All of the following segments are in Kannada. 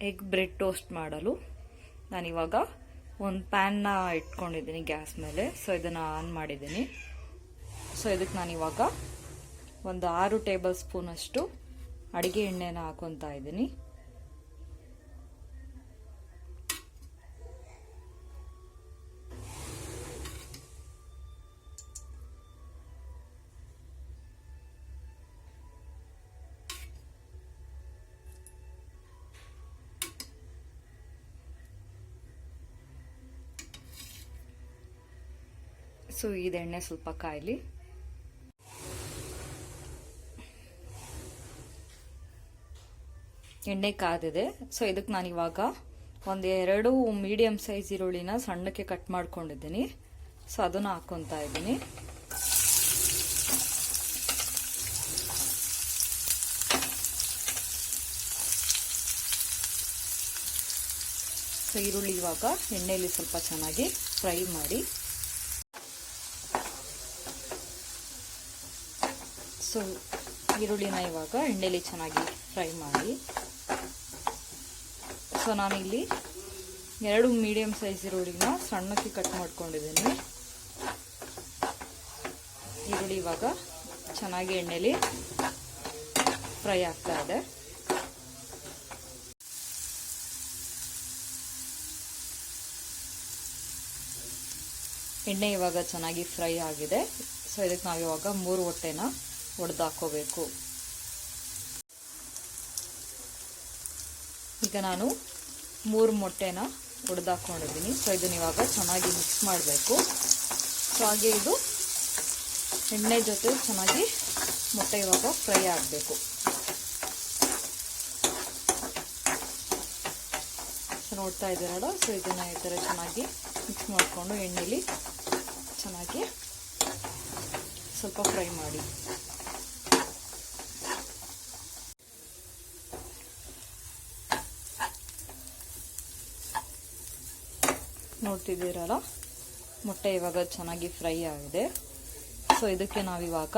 ಎಗ್ ಬ್ರೆಡ್ ಟೋಸ್ಟ್ ಮಾಡಲು ನಾನಿವಾಗ ಒಂದು ಪ್ಯಾನ್ನ ಇಟ್ಕೊಂಡಿದ್ದೀನಿ ಗ್ಯಾಸ್ ಮೇಲೆ. ಸೊ ಇದನ್ನು ಆನ್ ಮಾಡಿದ್ದೀನಿ. ಸೊ ಇದಕ್ಕೆ ನಾನಿವಾಗ ಒಂದು 6 ಟೇಬಲ್ ಸ್ಪೂನಷ್ಟು ಅಡುಗೆ ಎಣ್ಣೆನ ಹಾಕೊತಾ ಇದ್ದೀನಿ. ಸೊ ಇದು ಎಣ್ಣೆ ಸ್ವಲ್ಪ ಕಾಯಲಿ. ಎಣ್ಣೆ ಕಾದಿದೆ. ಸೊ ಇದಕ್ಕೆ ನಾನಿವಾಗ ಒಂದು 2 ಮೀಡಿಯಂ ಸೈಜ್ ಈರುಳ್ಳಿನ ಸಣ್ಣಕ್ಕೆ ಕಟ್ ಮಾಡ್ಕೊಂಡಿದ್ದೀನಿ. ಸೊ ಅದನ್ನು ಹಾಕ್ಕೊತಾ ಇದ್ದೀನಿ. ಸೊ ಈರುಳ್ಳಿ ಇವಾಗ ಎಣ್ಣೆಯಲ್ಲಿ ಸ್ವಲ್ಪ ಚೆನ್ನಾಗಿ ಫ್ರೈ ಮಾಡಿ. ಸೊ ಈರುಳ್ಳಿನ ಇವಾಗ ಎಣ್ಣೆಲಿ ಚೆನ್ನಾಗಿ ಫ್ರೈ ಮಾಡಿ. ಸೊ ನಾನಿಲ್ಲಿ 2 ಮೀಡಿಯಂ ಸೈಜ್ ಈರುಳ್ಳಿನ ಸಣ್ಣಕ್ಕೆ ಕಟ್ ಮಾಡ್ಕೊಂಡಿದ್ದೀನಿ. ಈರುಳ್ಳಿ ಇವಾಗ ಚೆನ್ನಾಗಿ ಎಣ್ಣೆಲಿ ಫ್ರೈ ಆಗ್ತಾ ಇದೆ. ಎಣ್ಣೆ ಇವಾಗ ಚೆನ್ನಾಗಿ ಫ್ರೈ ಆಗಿದೆ. ಸೊ ಇದಕ್ಕೆ ನಾವಿವಾಗ 3 ಮೊಟ್ಟೆನ ಒಡೆದಾಕೋಬೇಕು. ಈಗ ನಾನು 3 ಮೊಟ್ಟೆನ ಒಡೆದಾಕೊಂಡಿದ್ದೀನಿ. ಸೊ ಇದನ್ನ ಇವಾಗ ಚೆನ್ನಾಗಿ ಮಿಕ್ಸ್ ಮಾಡಬೇಕು. ಸೊ ಹಾಗೆ ಇದು ಎಣ್ಣೆ ಜೊತೆ ಚೆನ್ನಾಗಿ ಮೊಟ್ಟೆ ಇವಾಗ ಫ್ರೈ ಆಗಬೇಕು. ಸೊ ನೋಡ್ತಾ ಇದ್ದೀರಲ್ಲ. ಸೊ ಇದನ್ನ ಈ ಥರ ಚೆನ್ನಾಗಿ ಮಿಕ್ಸ್ ಮಾಡಿಕೊಂಡು ಎಣ್ಣೆಲಿ ಚೆನ್ನಾಗಿ ಸ್ವಲ್ಪ ಫ್ರೈ ಮಾಡಿ. ನೋಡ್ತಿದ್ದೀರಲ್ಲ, ಮೊಟ್ಟೆ ಇವಾಗ ಚೆನ್ನಾಗಿ ಫ್ರೈ ಆಗಿದೆ. ಸೊ ಇದಕ್ಕೆ ನಾವಿವಾಗ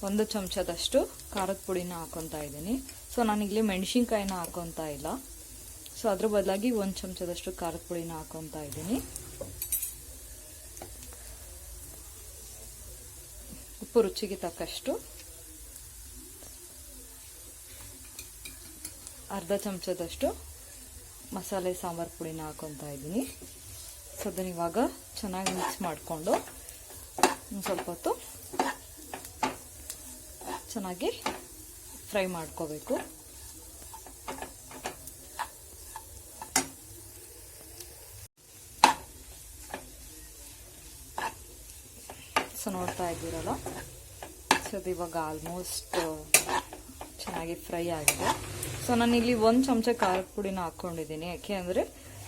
1 ಚಮಚದಷ್ಟು ಖಾರದ ಪುಡಿನ ಹಾಕೊತಾ ಇದ್ದೀನಿ. ಸೊ ನಾನಿಲ್ಲಿ ಮೆಣಸಿನ್ಕಾಯಿನ ಹಾಕೊತಾ ಇಲ್ಲ. ಸೊ ಅದ್ರ ಬದಲಾಗಿ 1 ಚಮಚದಷ್ಟು ಖಾರದ ಪುಡಿನ ಹಾಕೊತಾ ಇದ್ದೀನಿ. ಉಪ್ಪು ರುಚಿಗೆ ತಕ್ಕಷ್ಟು, ಅರ್ಧ ಚಮಚದಷ್ಟು ಮಸಾಲೆ ಸಾಂಬಾರು ಪುಡಿನ ಹಾಕೊತಾ ಇದ್ದೀನಿ. ಸೊ ಅದನ್ನ ಇವಾಗ ಚೆನ್ನಾಗಿ ಮಿಕ್ಸ್ ಮಾಡಿಕೊಂಡು ಸ್ವಲ್ಪ ಹೊತ್ತು ಚೆನ್ನಾಗಿ ಫ್ರೈ ಮಾಡ್ಕೋಬೇಕು. ಸೊ ನೋಡ್ತಾ ಇದ್ದೀರಲ್ಲ. ಸೊ ಅದು ಇವಾಗ ಆಲ್ಮೋಸ್ಟ್ ಚೆನ್ನಾಗಿ ಫ್ರೈ ಆಗಿದೆ. ಸೊ ನಾನಿಲ್ಲಿ 1 ಚಮಚ ಖಾರದ ಪುಡಿನ ಹಾಕ್ಕೊಂಡಿದ್ದೀನಿ. ಯಾಕೆ ಅಂದರೆ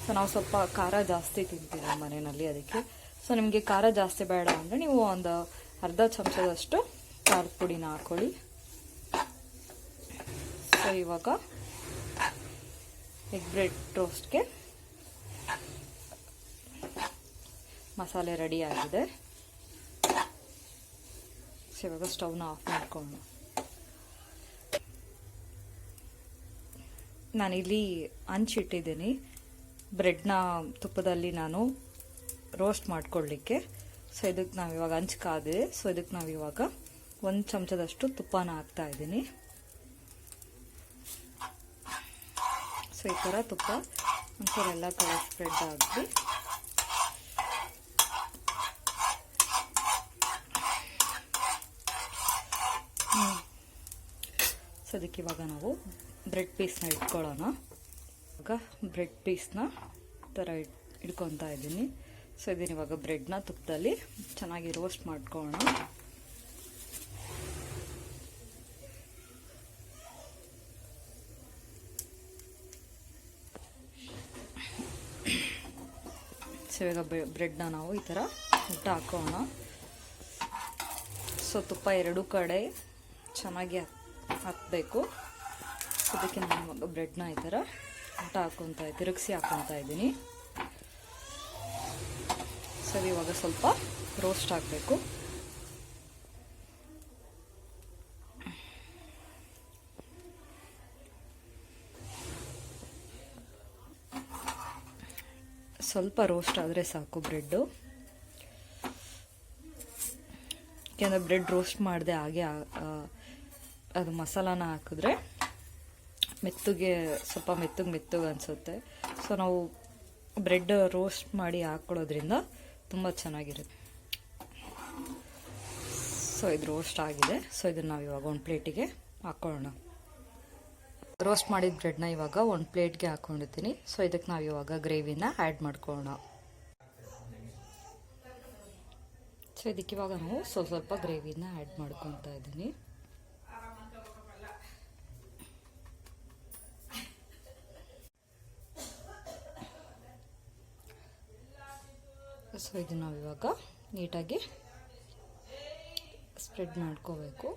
ಸೊ ನಾವು ಸ್ವಲ್ಪ ಖಾರ ಜಾಸ್ತಿ ತಿಂತೀವಿ ಮನೆಯಲ್ಲಿ, ಅದಕ್ಕೆ. ಸೊ ನಿಮಗೆ ಖಾರ ಜಾಸ್ತಿ ಬೇಡ ಅಂದರೆ ನೀವು ಒಂದು ಅರ್ಧ ಚಮಚದಷ್ಟು ಖಾರದ ಪುಡಿನ ಹಾಕ್ಕೊಳ್ಳಿ. ಸೊ ಇವಾಗ ಎಗ್ ಬ್ರೆಡ್ ಟೋಸ್ಟ್ಗೆ ಮಸಾಲೆ ರೆಡಿ ಆಗಿದೆ. ಸೊ ಇವಾಗ ಸ್ಟವ್ನ ಆಫ್ ಮಾಡಿಕೊಂಡು ನಾನಿಲ್ಲಿ ಹಂಚಿಟ್ಟಿದ್ದೀನಿ ಬ್ರೆಡ್ನ ತುಪ್ಪದಲ್ಲಿ ನಾನು ರೋಸ್ಟ್ ಮಾಡ್ಕೊಳ್ಳಿಕ್ಕೆ. ಸೊ ಇದಕ್ಕೆ ನಾವಿವಾಗ ಹಂಚು ಕಾದಿದೆ. ಸೊ ಇದಕ್ಕೆ ನಾವಿವಾಗ 1 ಚಮಚದಷ್ಟು ತುಪ್ಪನ ಹಾಕ್ತಾ ಇದ್ದೀನಿ. ಸೊ ಈ ಥರ ತುಪ್ಪ ಒಂದ್ಸಲ ಎಲ್ಲ ಕಡೆ ಸ್ಪ್ರೆಡ್ ಆಗಿ ಸೊ ಅದಕ್ಕೆ ಇವಾಗ ನಾವು ಬ್ರೆಡ್ ಪೀಸ್ನ ಇಟ್ಕೊಳ್ಳೋಣ. ಇವಾಗ ಬ್ರೆಡ್ ಪೀಸ್ನ ಥರ ಇಟ್ಕೊತಾ ಇದ್ದೀನಿ. ಸೊ ಇದನ್ನ ಇವಾಗ ಬ್ರೆಡ್ನ ತುಪ್ಪದಲ್ಲಿ ಚೆನ್ನಾಗಿ ರೋಸ್ಟ್ ಮಾಡ್ಕೊಳ್ಳೋಣ. ಸೊ ಇವಾಗ ಬ್ರೆಡ್ನ ನಾವು ಈ ಥರ ಊಟ ಹಾಕೋಣ. ಸೊ ತುಪ್ಪ 2 ಕಡೆ ಚೆನ್ನಾಗಿ ಹಾಕಬೇಕು. ಅದಕ್ಕೆ ನಾನು ಇವಾಗ ಬ್ರೆಡ್ನ ಈ ಥರ ಊಟ ತಿರುಗಿಸಿ ಹಾಕೊತಾ ಇದ್ದೀನಿ. ಸರಿ, ಇವಾಗ ಸ್ವಲ್ಪ ರೋಸ್ಟ್ ಆಗಬೇಕು. ಸ್ವಲ್ಪ ರೋಸ್ಟ್ ಆದರೆ ಸಾಕು ಬ್ರೆಡ್ಡು. ಯಾಕೆಂದರೆ ಬ್ರೆಡ್ ರೋಸ್ಟ್ ಮಾಡಿದೆ ಹಾಗೆ ಅದು ಮಸಾಲಾನ ಹಾಕಿದ್ರೆ ಮೆತ್ತಗೆ ಸ್ವಲ್ಪ ಮೆತ್ತಗೆ ಅನಿಸುತ್ತೆ. ಸೊ ನಾವು ಬ್ರೆಡ್ ರೋಸ್ಟ್ ಮಾಡಿ ಹಾಕ್ಕೊಳ್ಳೋದ್ರಿಂದ ತುಂಬ ಚೆನ್ನಾಗಿರುತ್ತೆ. ಸೊ ಇದು ರೋಸ್ಟ್ ಆಗಿದೆ. ಸೊ ಇದನ್ನು ನಾವು ಇವಾಗ ಒಂದು ಪ್ಲೇಟಿಗೆ ಹಾಕ್ಕೊಳ್ಳೋಣ. ರೋಸ್ಟ್ ಮಾಡಿದ ಬ್ರೆಡ್ನ ಇವಾಗ ಒಂದು ಪ್ಲೇಟ್ಗೆ ಹಾಕ್ಕೊಂಡಿದ್ದೀನಿ. ಸೊ ಇದಕ್ಕೆ ನಾವು ಇವಾಗ ಗ್ರೇವಿನ ಆ್ಯಡ್ ಮಾಡ್ಕೊಳ್ಳೋಣ. ಸೊ ಇದಕ್ಕೆ ಇವಾಗ ನಾವು ಸ್ವಲ್ಪ ಗ್ರೇವಿನ ಆ್ಯಡ್ ಮಾಡ್ಕೊತಾ ಇದ್ದೀನಿ. ಸೊ ಇದನ್ನು ನಾವು ಇವಾಗ ನೀಟಾಗಿ ಸ್ಪ್ರೆಡ್ ಮಾಡ್ಕೋಬೇಕು.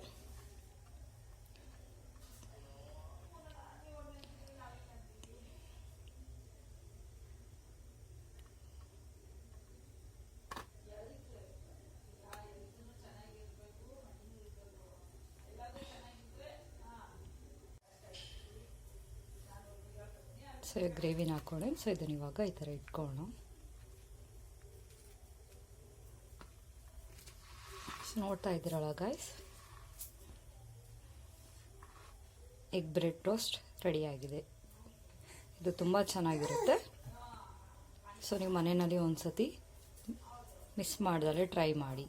ಸೊ ಗ್ರೇವಿನ ಹಾಕ್ಕೊಂಡು ಸೊ ಇದನ್ನು ಇವಾಗ ಈ ಥರ ಇಟ್ಕೊಳ್ಳೋಣ. ಸೊ ನೋಡ್ತಾ ಇದ್ದೀರಲ್ಲ ಗಾಯ್ಸ್, ಎಗ್ ಬ್ರೆಡ್ ಟೋಸ್ಟ್ ರೆಡಿಯಾಗಿದೆ. ಇದು ತುಂಬ ಚೆನ್ನಾಗಿರುತ್ತೆ. ಸೊ ನೀವು ಮನೆಯಲ್ಲಿ ಒಂದು ಸತಿ ಮಿಸ್ ಮಾಡ್ದಲೇ ಟ್ರೈ ಮಾಡಿ.